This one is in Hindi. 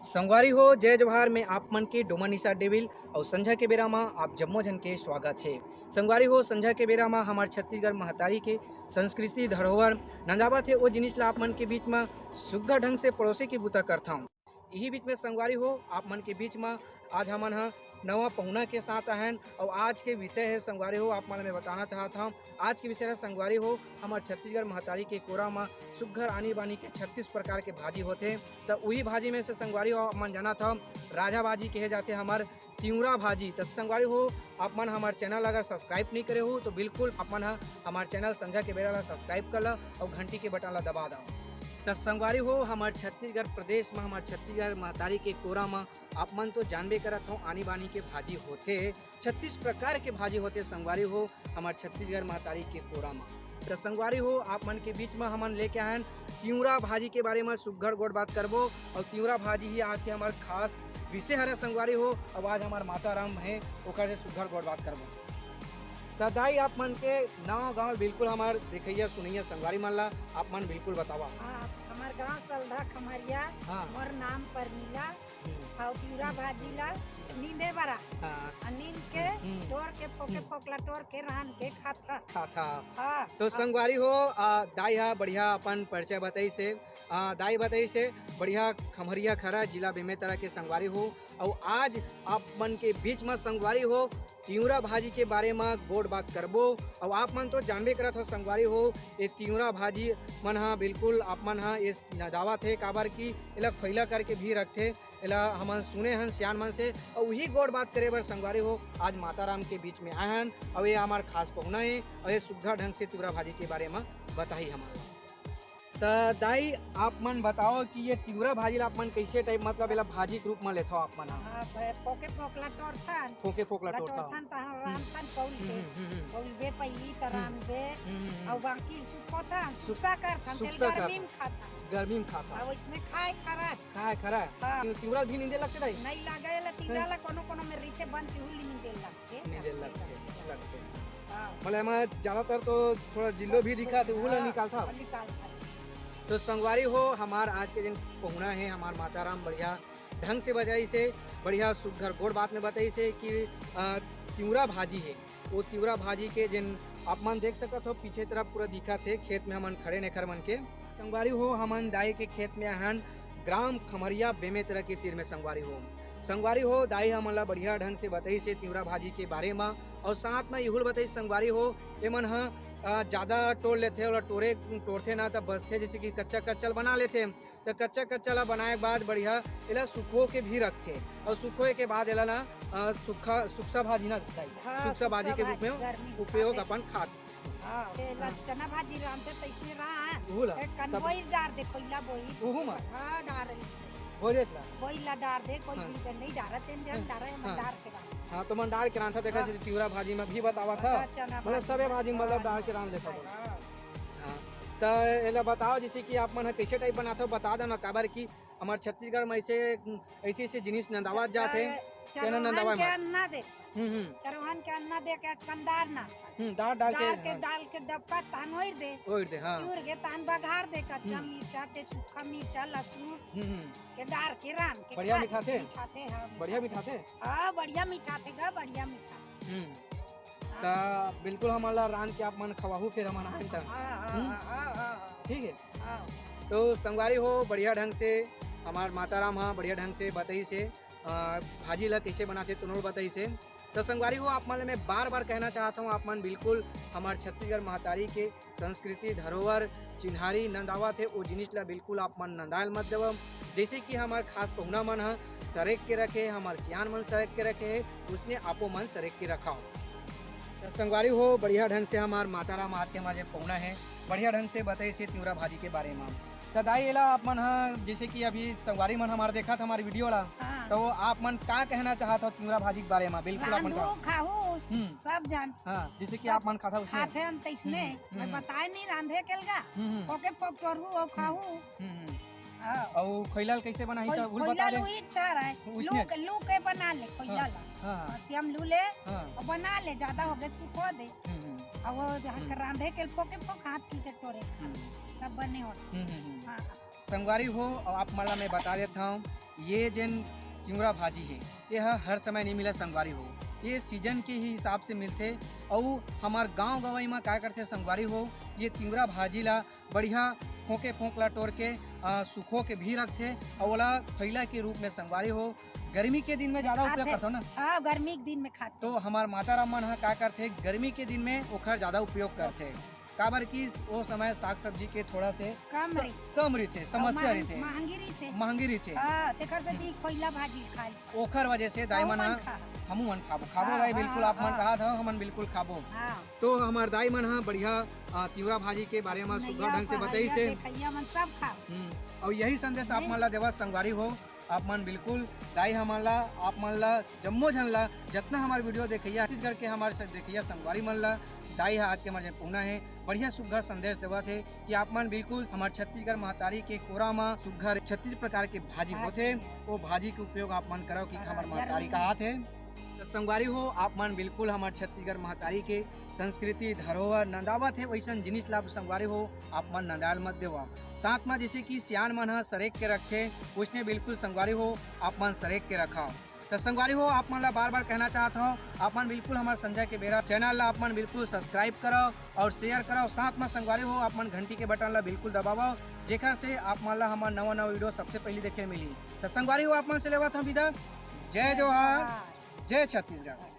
संगवारी हो जय जवाहर में आप मन के डोमानिसा डेविल और संझा के बेरा में आप जम्मो जन के स्वागत है। संगवारी हो संझा के बेरा में हमारे छत्तीसगढ़ महतारी के संस्कृति धरोहर नंदावत है वो जिनिस ला आप मन के बीच में सुग्घर ढंग से पड़ोसी की बूता करता हूँ। यही बीच में संगवारी हो आप मन के बीच में आज हमन ह नवा पहुना के साथ आहन और आज के विषय है संगवारी हो आप मन में बताना चाहता हूँ। आज के विषय है संगवारी हो हमारे छत्तीसगढ़ महतारी के कोरा में सुग्घर आनी बानी के 36 प्रकार के भाजी होते। तो वही भाजी में से संगवारी हो आप मन जाना था राजा भाजी कहे जाते हमार तिउरा भाजी। तो संगवारी हो आप मन हमारे चैनल अगर सब्सक्राइब नहीं करे हो तो बिल्कुल आप मन हमारे चैनल संझा के बेरा ला सब्सक्राइब कर ला और घंटी के बटन ला दबा दो। तो संगवारी हो हमारे छत्तीसगढ़ प्रदेश में हमारे छत्तीसगढ़ महतारी के कोरा में आप मन तो जानबे करत हो आनी बानी के भाजी होते 36 प्रकार के भाजी होते संगवारी हो हमारे छत्तीसगढ़ महतारी के कोरा में। तो संगवारी हो आप मन के बीच में हमन लेके आए तिउरा भाजी के बारे में सुग्घर गोड़ बात करबो और तिउरा भाजी ही आज के हमारे खास विषय हरे संगवारी हो। अब आज हमारे माता राम है ओकर से सुग्घर गोड़ बात करबो। तो दाई आप मन के नाव गाँव बिल्कुल हमारे देखिए सुनिए संगवारी मन ला आप मन बिल्कुल बतावा। हमार गांव सलधा खमरिया मोर नाम पर मिला और तिउरा भाजी ला नींदे बरा नींद के टोर के पोके पोकला टोर के रान के खाता। तो संगवारी हो दाई हा बढ़िया अपन परिचय बताई से दाई बताई से बढ़िया खमरिया खरा जिला बेमेतरा के संगवारी हो और आज आप मन के बीच में संगवारी हो तिउरा भाजी के बारे में गोड़ बात करबो। और आप मन तो जानबे करत हो संगवारी हो ये तिउरा भाजी मन हा बिल्कुल आप मन हा ये नदावत है काबर की एला खैला करके भी रखते एला हमन सुने हन सियान मन से और वही गोड़ बात करे बर संगवारी हो आज माता राम के बीच में आए हन और ये हमार खास पहुना है और ये सुग्घर ढंग से तिउरा भाजी के बारे में बताई हमारा। तो दाई आप मन बताओ कि ये तिउरा भाजी ला आप मन कैसे टाइप मतलब एला भाजी के रूप में लेथो आप मन पोके पोकला टोरथन फोके फोकला टोरथन त रामथन पौलबे पहली त रामबे और बाकी सुखोता सुक्सा करथन तेल गर्मी में खाता और इसने खाए खरा तिउरा भी नींदे लगते दाई नहीं लागे ला तिउरा ला कोनो में रीते बन तिहुली नींदे लगते मतलब हमें ज्यादातर तो थोड़ा जिल्लो भी दिखा तो वो निकालता। तो संगवारी हो हमार आज के दिन पहुना है हमार माता राम बढ़िया ढंग से बजाई से बढ़िया सुघर गोड़ बात में बताई से कि तिउरा भाजी है वो तिउरा भाजी के जिन आप मन देख सकत हो पीछे तरफ पूरा दिखा थे खेत में हमन खड़े नेखर मन के संगवारी हो हमन दाई के खेत में आहन ग्राम खमरिया बेमेतरा के तीर में संगवारी हो दाई हमन ला बढ़िया ढंग से बताई से तिउरा भाजी के बारे में और साथ में इहुल बताई संगवारी हो एमन ह ज़्यादा टोर लेते और टोरते ना तो बसते जैसे कि कच्चा कच्चल बना लेते तो कच्चा कच्चल बनाए के बाद बढ़िया एला सुखो के भी रखते और सुखोए के बाद एला ना सुक्सा भाजी ना सुक्सा भाजी के रूप में उपयोग अपन खाते चना भाजी रामते तैसे रहा कनवई डार दे कोइला बोई हां डार बोइला डार दे कोई नहीं डारते जन डारे हम डार के हाँ तो मन डाल के रांधा देखा तिउरा भाजी में भी बतावा था मतलब सबे भाजी मतलब डाल के रांध लेता हाँ तो एला बताओ जैसे कि आप मन कैसे टाइप बनाते हो बता दो ना काबर की हमारे छत्तीसगढ़ में ऐसे जिनिस नंदावत जाते केना नंदावा के अन्ना दे चरवाहन के अन्ना दे के कंदार ना डाल के दबका तान ओइर दे हां चूर के तान बघार दे कच्चा मिर्चा ते सूखा मिर्चा लहसुन के डार के रान के बढ़िया मिठाते हां बढ़िया मिठाते हां बढ़िया मिठाते गा बढ़िया मिठा ता बिल्कुल हमला रान के आप मन खवाहू फिर हमन आइन ता ठीक है। तो संगवारी हो बढ़िया ढंग से हमार माता राम हाँ बढ़िया ढंग से बताई से भाजी ला कैसे बनाते तुनों बताई से। तो संगवारी हो आप मन मैं बार बार कहना चाहता हूँ आप मन बिल्कुल हमारे छत्तीसगढ़ महतारी के संस्कृति धरोहर चिन्हारी नंदावत है वो जिनिस ला बिल्कुल आप मन नंदायल मत देव जैसे कि हमारे खास पहुना मन है सरेक के रखे हमारे सियान मन सरेक के रखे है उसने आपो मन सरेक के रखा। तो संगवारी हो बढ़िया ढंग से हमारे माता राम आज के हमारे पहुना है बढ़िया ढंग से बताई से तिउरा भाजी के बारे में। तो दाई एला आप मन जैसे कि अभी संगवारी मन हमारे देखा था हमारी वीडियो ला तो आप मन का कहना चाहता हो तिउरा भाजी के बारे में बिल्कुल अपन खाहू सब जान हां जैसे कि आप मन खाते हम तैसने मैं बताए नहीं रांधे केलगा ओके पकटोरहू और खाहू और खैलाल कैसे बनाई तो भूल बता दे वही अच्छा है लू के बना ले खैला ला हम लू ले और बना ले ज्यादा हो गए सुखो दे और रांधे के पोके पोक हाथ की टोरे खा तब बने होते। संगवारी हो और आप मला मैं बता देता हूँ ये जन तिंवरा भाजी है यह हर समय नहीं मिला संगवारी हो, ये सीजन के ही हिसाब से मिलते। और हमार गांव गवाई में क्या करते संगवारी हो, ये तिंवरा भाजी ला बढ़िया फोंके फोंकला तोड़ के सुखो के भी रखते और वाला फैला के रूप में संगवारी हो गर्मी के दिन में ज़्यादा उपयोग करते हो ना। हाँ, गर्मी के दिन में खाते। तो हमार माता राम मन क्या करते गर्मी के दिन में ओखर ज़्यादा उपयोग करते काबर की वो समय साग सब्जी के थोड़ा से कम रही समस्या रही महंगी रही ओखर वजह से दाई मन हमू मन खाबो दाई बिल्कुल आप मन कहा था हमन बिल्कुल खाबो। तो हमार दाई मन बढ़िया तिंवरा भाजी के बारे में सुघर ढंग से बताई से और यही संदेश आप मन ला देवा संगवारी हो। आप मन बिल्कुल दाई हमन ला आप मन ला जम्मो झन ला जितना हमारे वीडियो देखिया छत्तीसगढ़ के हमारे देखिया संगवारी मन ला दाई आज के हमारे पुना है बढ़िया सुघर संदेश देवा थे कि आप मन बिल्कुल हमारे छत्तीसगढ़ महतारी के कोरा में सुघर 36 प्रकार के भाजी होते वो भाजी के उपयोग आप मन करो कि हमारे महतारी का हाथ है। संगवारी हो आप मन बिल्कुल हमारे छत्तीसगढ़ महतारी के संस्कृति धरोहर नंदावत है वैसा जिनिस ला संगवारी हो आप मन नंदाल मत देवा। साथ में जैसे कि सियान मन सरेक के रखते उसने बिल्कुल संगवारी हो आप मन सरेक के रखा। तो संगवारी हो आप मन ला बार बार कहना चाहता हूँ आप मन बिल्कुल हमारे संजय के बेरा चैनल ला आप मन बिल्कुल सब्सक्राइब करो और शेयर करो। साथ में संगवारी हो आप मन घंटी के बटन ला बिल्कुल दबाओ जेकर से आप मन ला हमारा नवा वीडियो सबसे पहले देखे मिली। तो संगवारी हो आप मन से लेवा था विदा। जय जोहार, जय छत्तीसगढ़।